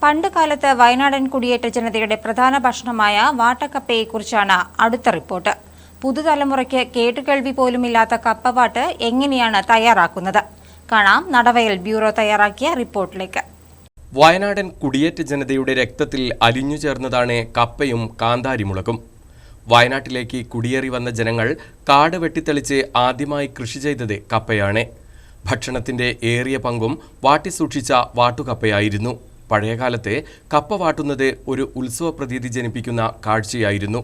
പണ്ടുകാലത്ത് വയനാടൻ കുടിയേറ്റ ജനതയുടെ പ്രധാന ഭക്ഷണമായ വാട്ടക്കപ്പയെക്കുറിച്ചാണ് അടുത്ത റിപ്പോർട്ട്. പുതുതലമുറയ്ക്ക് കേട്ടുകേൾവി പോലുമില്ലാത്ത കപ്പവാട്ട് എങ്ങനെയാണ് തയ്യാറാക്കുന്നത്? കാണാം നടവയൽ ബ്യൂറോ തയ്യാറാക്കിയ റിപ്പോർട്ടിലേക്ക്. വയനാടൻ കുടിയേറ്റ ജനതയുടെ രക്തത്തിൽ അലിഞ്ഞു ചേർന്നതാണ് കപ്പയും കാന്താരിമുളകും. വയനാട്ടിലേക്ക് കുടിയേറി വന്ന ജനങ്ങൾ കാട് വെട്ടിത്തെളിച്ച് ആദ്യമായി കൃഷി ചെയ്തത് കപ്പയാണ്. ഭക്ഷണത്തിന്റെ ഏറിയ പങ്കും വാട്ടി സൂക്ഷിച്ച വാട്ടുകപ്പയായിരുന്നു. പഴയകാലത്തെ കപ്പ വാട്ടുന്നത് ഒരു ഉത്സവ പ്രതീതി ജനിപ്പിക്കുന്ന കാഴ്ചയായിരുന്നു.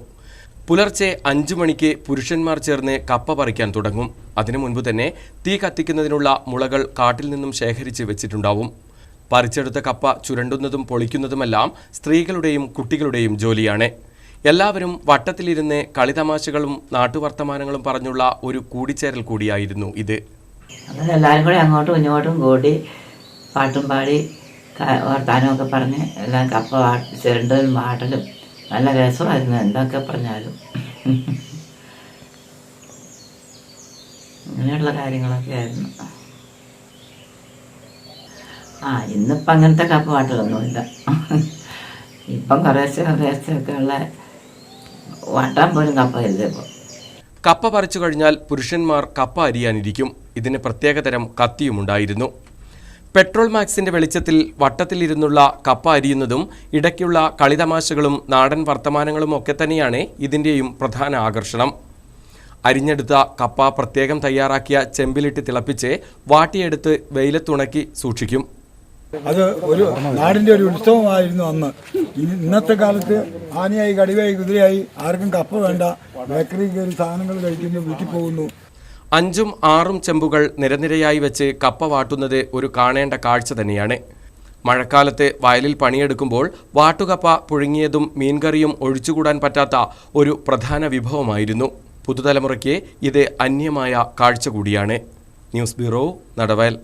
പുലർച്ചെ 5 മണിക്ക് പുരുഷന്മാർ ചേർന്ന് കപ്പ പറിക്കാൻ തുടങ്ങും. അതിനു മുൻപ് തന്നെ തീ കത്തിക്കുന്നതിനുള്ള മുളകൾ കാട്ടിൽ നിന്നും ശേഖരിച്ച് വെച്ചിട്ടുണ്ടാവും. പറിച്ചെടുത്ത കപ്പ ചുരണ്ടുന്നതും പൊളിക്കുന്നതുമെല്ലാം സ്ത്രീകളുടെയും കുട്ടികളുടെയും ജോലിയാണ്. എല്ലാവരും വട്ടത്തിലിരുന്ന് കളിതമാശകളും നാട്ടുവർത്തമാനങ്ങളും പറഞ്ഞുള്ള ഒരു കൂടിച്ചേരൽ കൂടിയായിരുന്നു ഇത്. അങ്ങനെ എല്ലാവരും കൂടി അങ്ങോട്ടും ഇങ്ങോട്ടും കൂടി പാട്ടും പാടി വർത്താനമൊക്കെ പറഞ്ഞ് എല്ലാം കപ്പ ചുരണ്ടലും വാട്ടലും നല്ല രസമായിരുന്നു. എന്തൊക്കെ പറഞ്ഞാലും അങ്ങനെയുള്ള കാര്യങ്ങളൊക്കെ ആയിരുന്നു. ഇന്നിപ്പം അങ്ങനത്തെ കപ്പ വാട്ടലൊന്നുമില്ല. ഇപ്പം കുറേശ്ശെ ഉള്ള വാട്ടാൻ പോലും കപ്പ ഇല്ല. ഇപ്പോൾ കപ്പ പറിച്ചു കഴിഞ്ഞാൽ പുരുഷന്മാർ കപ്പ അരിയാനിരിക്കും. ഇതിന് പ്രത്യേകതരം കത്തിയുമുണ്ടായിരുന്നു. പെട്രോൾ മാക്സിന്റെ വെളിച്ചത്തിൽ വട്ടത്തിലിരുന്നുള്ള കപ്പ അരിയുന്നതും ഇടയ്ക്കുള്ള കളിതമാശകളും നാടൻ വർത്തമാനങ്ങളും ഒക്കെ തന്നെയാണ് ഇതിൻ്റെയും പ്രധാന ആകർഷണം. അരിഞ്ഞെടുത്ത കപ്പ പ്രത്യേകം തയ്യാറാക്കിയ ചെമ്പിലിട്ട് തിളപ്പിച്ച് വാട്ടിയെടുത്ത് വെയിലത്തുണക്കി സൂക്ഷിക്കും. അത് ഒരു നാടിൻ്റെ ഒരു ഉത്സവമായിരുന്നു അന്ന്. ഇന്നത്തെ കാലത്ത് ആനയായി കടുവയായി കുതിരയായി ആർക്കും കപ്പ വേണ്ട. ബേക്കറി കയറി സാധനങ്ങൾ കഴിക്കുന്നു, വീട്ടിൽ പോകുന്നു. 5ഉം 6ഉം ചെമ്പുകൾ നിരനിരയായി വെച്ച് കപ്പ വാട്ടുന്നത് ഒരു കാണേണ്ട കാഴ്ച തന്നെയാണ്. മഴക്കാലത്ത് വയലിൽ പണിയെടുക്കുമ്പോൾ വാട്ടുകപ്പ പുഴുങ്ങിയതും മീൻകറിയും ഒഴിച്ചുകൂടാൻ പറ്റാത്ത ഒരു പ്രധാന വിഭവമായിരുന്നു. പുതുതലമുറയ്ക്ക് ഇത് അന്യമായ കാഴ്ച കൂടിയാണ്. News bureau, Nadavayal.